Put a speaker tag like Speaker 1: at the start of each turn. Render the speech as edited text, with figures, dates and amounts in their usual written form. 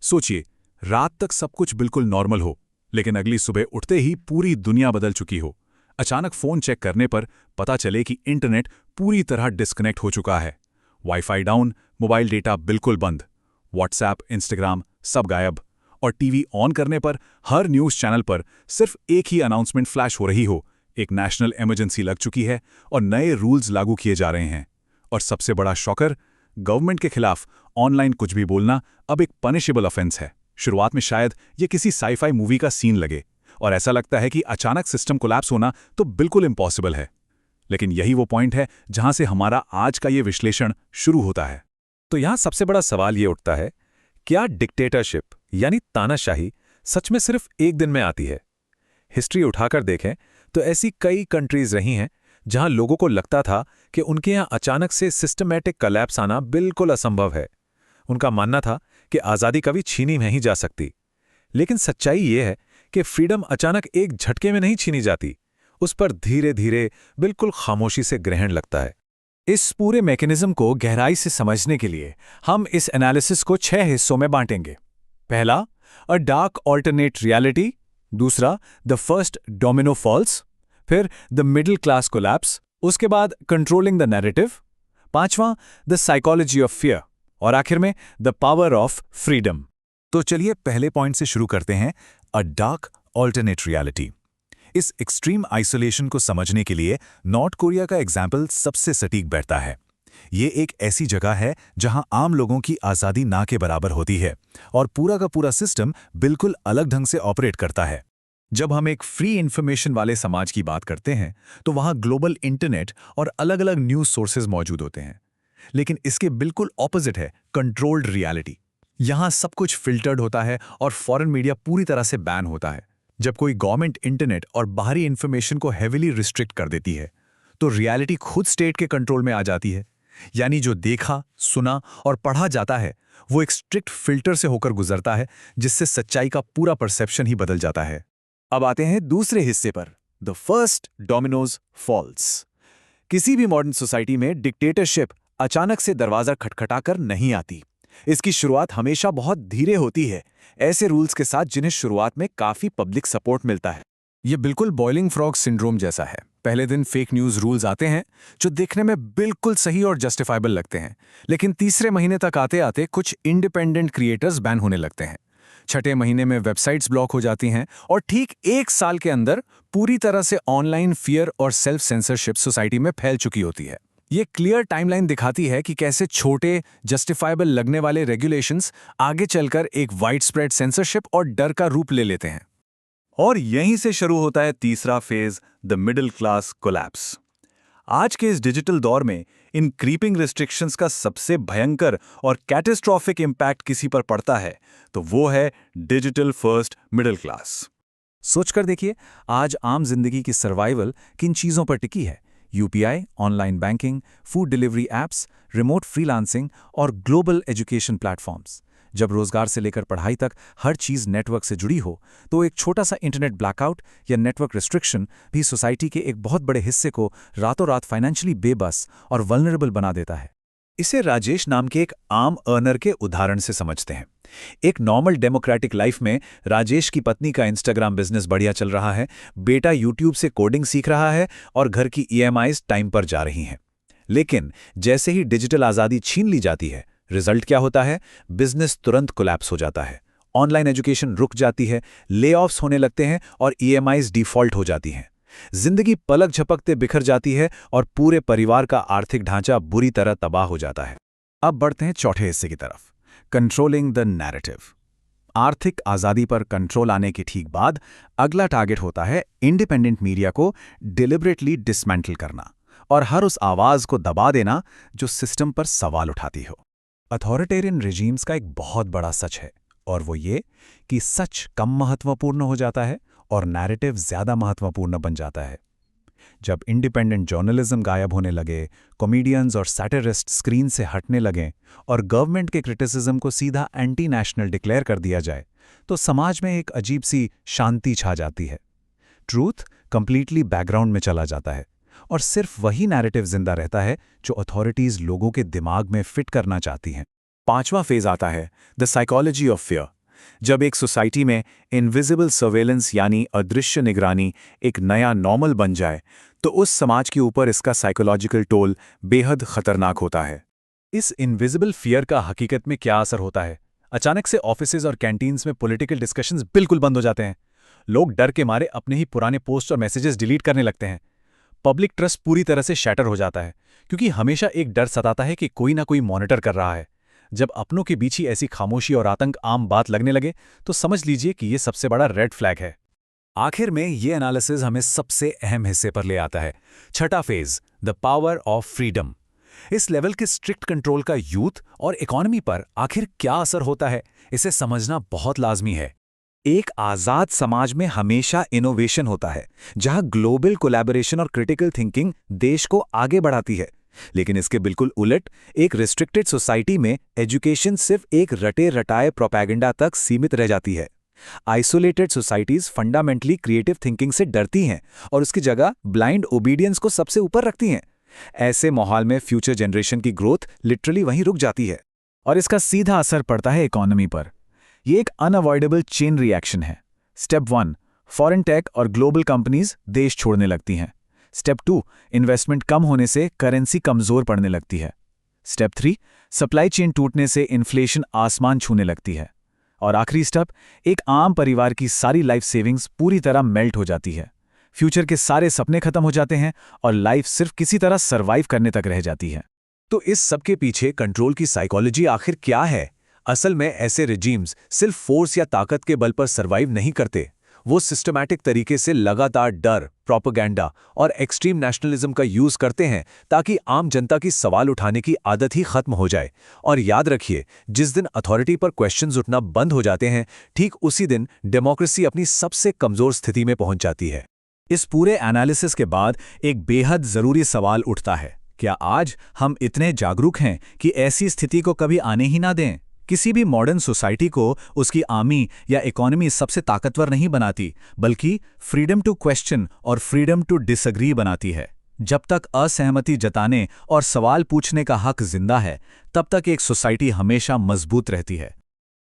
Speaker 1: सोचिए, रात तक सब कुछ बिल्कुल नॉर्मल हो, लेकिन अगली सुबह उठते ही पूरी दुनिया बदल चुकी हो। अचानक फोन चेक करने पर पता चले कि इंटरनेट पूरी तरह डिस्कनेक्ट हो चुका है। वाईफाई डाउन, मोबाइल डेटा बिल्कुल बंद, व्हाट्सएप, इंस्टाग्राम सब गायब, और टीवी ऑन करने पर हर न्यूज़ चैनल पर सिर्फ एक ही अनाउंसमेंट फ्लैश हो रही हो, एक नेशनल इमरजेंसी लग चुकी है और नए रूल्स लागू किए जा रहे हैं। और सबसे बड़ा शॉकर, गवर्नमेंट के खिलाफ ऑनलाइन कुछ भी बोलना अब एक पनिशेबल ऑफेंस है। शुरुआत में शायद ये किसी साईफाई मूवी का सीन लगे और ऐसा लगता है कि अचानक सिस्टम कोलैप्स होना तो बिल्कुल इम्पॉसिबल है। लेकिन यही वो पॉइंट है जहां से हमारा आज का ये विश्लेषण शुरू होता है।
Speaker 2: तो यहां सबसे बड़ा सवाल ये उठता है, क्या डिक्टेटरशिप यानी तानाशाही सच में सिर्फ एक दिन में आती है? हिस्ट्री उठाकर देखें तो ऐसी कई कंट्रीज रही हैं जहां लोगों को लगता था कि उनके यहां अचानक से सिस्टमैटिक कोलैप्स आना बिल्कुल असंभव है। उनका मानना था कि आज़ादी कभी छीनी नहीं जा सकती। लेकिन सच्चाई ये है कि फ्रीडम अचानक एक झटके में नहीं छीनी जाती, उस पर धीरे धीरे बिल्कुल खामोशी से ग्रहण लगता है।
Speaker 1: इस पूरे मैकेनिज्म को गहराई से समझने के लिए हम इस एनालिसिस को 6 हिस्सों में बांटेंगे। पहला, अ डार्क ऑल्टरनेट रियलिटी। दूसरा, द फर्स्ट डोमिनो फॉल्स। फिर द मिडिल क्लास कोलैप्स। उसके बाद कंट्रोलिंग द नैरेटिव। पांचवां, द साइकोलॉजी ऑफ फियर। और आखिर में द पावर ऑफ फ्रीडम।
Speaker 2: तो चलिए पहले पॉइंट से शुरू करते हैं, अ डार्क ऑल्टरनेट रियलिटी। इस एक्सट्रीम आइसोलेशन को समझने के लिए नॉर्थ कोरिया का एग्जाम्पल सबसे सटीक बैठता है। ये एक ऐसी जगह है जहां आम लोगों की आज़ादी ना के बराबर होती है और पूरा का पूरा सिस्टम बिल्कुल अलग ढंग से ऑपरेट करता है। जब हम एक फ्री इंफॉर्मेशन वाले समाज की बात करते हैं तो वहां ग्लोबल इंटरनेट और अलग अलग न्यूज़ सोर्सेज मौजूद होते हैं। लेकिन इसके बिल्कुल ऑपोजिट है कंट्रोल्ड रियलिटी। यहां सब कुछ फिल्टर्ड होता है और फॉरेन मीडिया पूरी तरह से बैन होता है। जब कोई गवर्नमेंट इंटरनेट और बाहरी इंफॉर्मेशन को हेविली रिस्ट्रिक्ट कर देती है तो रियलिटी खुद स्टेट के कंट्रोल में आ जाती है। यानी जो देखा, सुना और पढ़ा जाता है वो एक स्ट्रिक्ट फिल्टर से होकर गुजरता है, जिससे सच्चाई का पूरा परसेप्शन ही बदल जाता है।
Speaker 1: अब आते हैं दूसरे हिस्से पर, द फर्स्ट डोमिनोज फॉल्स। किसी भी मॉडर्न सोसाइटी में डिक्टेटरशिप अचानक से दरवाजा खटखटाकर नहीं आती। इसकी शुरुआत हमेशा बहुत धीरे होती है, ऐसे रूल्स के साथ जिन्हें शुरुआत में काफी पब्लिक सपोर्ट मिलता है। ये बिल्कुल बॉइलिंग फ्रॉग सिंड्रोम जैसा है। पहले दिन फेक न्यूज़ रूल्स आते हैं जो देखने में बिल्कुल सही और जस्टिफाइबल लगते हैं, लेकिन तीसरे महीने तक आते आते कुछ इंडिपेंडेंट क्रिएटर्स बैन होने लगते हैं। छठे महीने में वेबसाइट्स ब्लॉक हो जाती हैं और ठीक 1 साल के अंदर पूरी तरह से ऑनलाइन फियर और सेल्फ सेंसरशिप सोसाइटी में फैल चुकी होती है। ये क्लियर टाइमलाइन दिखाती है कि कैसे छोटे जस्टिफाइबल लगने वाले रेगुलेशंस आगे चलकर एक वाइड स्प्रेड सेंसरशिप और डर का रूप ले लेते हैं।
Speaker 2: और यहीं से शुरू होता है तीसरा phase, the middle class collapse. आज के इस डिजिटल दौर में इन क्रीपिंग रिस्ट्रिक्शंस का सबसे भयंकर और कैटास्ट्रोफिक इंपैक्ट किसी पर पड़ता है तो वो है डिजिटल फर्स्ट मिडिल क्लास।
Speaker 1: सोचकर देखिए, आज आम जिंदगी की सर्वाइवल किन चीजों पर टिकी है? UPI, online banking, food delivery apps, remote freelancing और ग्लोबल एजुकेशन प्लेटफॉर्म्स। जब रोजगार से लेकर पढ़ाई तक हर चीज नेटवर्क से जुड़ी हो तो एक छोटा सा इंटरनेट ब्लैकआउट या नेटवर्क रिस्ट्रिक्शन भी सोसाइटी के एक बहुत बड़े हिस्से को रातों रात फाइनेंशियली बेबस और वल्नरेबल बना देता है।
Speaker 2: इसे राजेश नाम के एक आम अर्नर के उदाहरण से समझते हैं। एक नॉर्मल डेमोक्रेटिक लाइफ में राजेश की पत्नी का इंस्टाग्राम बिजनेस बढ़िया चल रहा है, बेटा यूट्यूब से कोडिंग सीख रहा है और घर की ईएमआईज टाइम पर जा रही हैं। लेकिन जैसे ही डिजिटल आज़ादी छीन ली जाती है, रिजल्ट क्या होता है? बिजनेस तुरंत कोलैप्स हो जाता है, ऑनलाइन एजुकेशन रुक जाती है, लेऑफ्स होने लगते हैं और ईएमआईज डिफॉल्ट हो जाती हैं। जिंदगी पलक झपकते बिखर जाती है और पूरे परिवार का आर्थिक ढांचा बुरी तरह तबाह हो जाता है।
Speaker 1: अब बढ़ते हैं चौथे हिस्से की तरफ, कंट्रोलिंग द नैरेटिव। आर्थिक आज़ादी पर कंट्रोल आने के ठीक बाद अगला टारगेट होता है इंडिपेंडेंट मीडिया को डिलिबरेटली डिसमेंटल करना और हर उस आवाज़ को दबा देना जो सिस्टम पर सवाल उठाती हो। अथॉरिटेरियन रिजीम्स का एक बहुत बड़ा सच है, और वो ये कि सच कम महत्वपूर्ण हो जाता है और नैरेटिव ज़्यादा महत्वपूर्ण बन जाता है। जब इंडिपेंडेंट जर्नलिज्म गायब होने लगे, कॉमेडियंस और सैटिरिस्ट स्क्रीन से हटने लगें और गवर्नमेंट के क्रिटिसिज्म को सीधा एंटी नेशनल डिक्लेयर कर दिया जाए, तो समाज में एक अजीब सी शांति छा जाती है। ट्रूथ कंप्लीटली बैकग्राउंड में चला जाता है और सिर्फ वही नैरेटिव जिंदा रहता है जो अथॉरिटीज लोगों के दिमाग में फिट करना चाहती हैं। पांचवा फेज आता है द साइकोलॉजी ऑफ फियर, जब एक सोसाइटी में इनविजिबल सर्वेलेंस यानी अदृश्य निगरानी एक नया नॉर्मल बन जाए तो उस समाज के ऊपर इसका साइकोलॉजिकल टोल बेहद खतरनाक होता है।
Speaker 2: इस इनविजिबल फियर का हकीकत में क्या असर होता है? अचानक से ऑफिसेज और कैंटीन्स में पॉलिटिकल डिस्कशंस बिल्कुल बंद हो जाते हैं। लोग डर के मारे अपने ही पुराने पोस्ट और मैसेजेस डिलीट करने लगते हैं। पब्लिक ट्रस्ट पूरी तरह से शैटर हो जाता है, क्योंकि हमेशा एक डर सताता है कि कोई ना कोई मॉनिटर कर रहा है। जब अपनों के बीच ही ऐसी खामोशी और आतंक आम बात लगने लगे तो समझ लीजिए कि ये सबसे बड़ा रेड फ्लैग है। आखिर में ये एनालिसिस हमें सबसे अहम हिस्से पर ले आता है, छठा phase, the power of freedom. इस लेवल के स्ट्रिक्ट कंट्रोल का यूथ और इकोनॉमी पर आखिर क्या असर होता है, इसे समझना बहुत लाजमी है।
Speaker 1: एक आज़ाद समाज में हमेशा इनोवेशन होता है, जहां ग्लोबल कोलैबोरेशन और क्रिटिकल थिंकिंग देश को आगे बढ़ाती है। लेकिन इसके बिल्कुल उलट एक रिस्ट्रिक्टेड सोसाइटी में एजुकेशन सिर्फ एक रटे रटाए प्रोपेगेंडा तक सीमित रह जाती है। Isolated societies fundamentally creative thinking से डरती हैं और उसकी जगह ब्लाइंड ओबीडियंस को सबसे ऊपर रखती हैं। ऐसे माहौल में फ्यूचर जनरेशन की ग्रोथ लिटरली वहीं रुक जाती है और इसका सीधा असर पड़ता है इकोनॉमी पर। ये एक अनअवॉइडेबल चेन रिएक्शन है। स्टेप 1, फॉरेन टेक और ग्लोबल कंपनीज देश छोड़ने लगती हैं। स्टेप 2, इन्वेस्टमेंट कम होने से करेंसी कमजोर पड़ने लगती है। स्टेप 3, सप्लाई चेन टूटने से इन्फ्लेशन आसमान छूने लगती है। और आखिरी स्टेप, एक आम परिवार की सारी लाइफ सेविंग्स पूरी तरह मेल्ट हो जाती है। फ्यूचर के सारे सपने खत्म हो जाते हैं और लाइफ सिर्फ किसी तरह सर्वाइव करने तक रह जाती है। तो इस सब के पीछे कंट्रोल की साइकोलॉजी आखिर क्या है? असल में ऐसे रिजीम्स सिर्फ फोर्स या ताकत के बल पर सर्वाइव नहीं करते। वो सिस्टमैटिक तरीके से लगातार डर, प्रोपेगेंडा और एक्सट्रीम नेशनलिज्म का यूज करते हैं ताकि आम जनता की सवाल उठाने की आदत ही खत्म हो जाए। और याद रखिए, जिस दिन अथॉरिटी पर क्वेश्चंस उठना बंद हो जाते हैं, ठीक उसी दिन डेमोक्रेसी अपनी सबसे कमजोर स्थिति में पहुंच जाती है। इस पूरे एनालिसिस के बाद एक बेहद जरूरी सवाल उठता है, क्या आज हम इतने जागरूक हैं कि ऐसी स्थिति को कभी आने ही ना दें? किसी भी मॉडर्न सोसाइटी को उसकी आर्मी या इकोनॉमी सबसे ताकतवर नहीं बनाती, बल्कि फ्रीडम टू क्वेश्चन और फ्रीडम टू डिसएग्री बनाती है। जब तक असहमति जताने और सवाल पूछने का हक जिंदा है, तब तक एक सोसाइटी हमेशा मजबूत रहती है।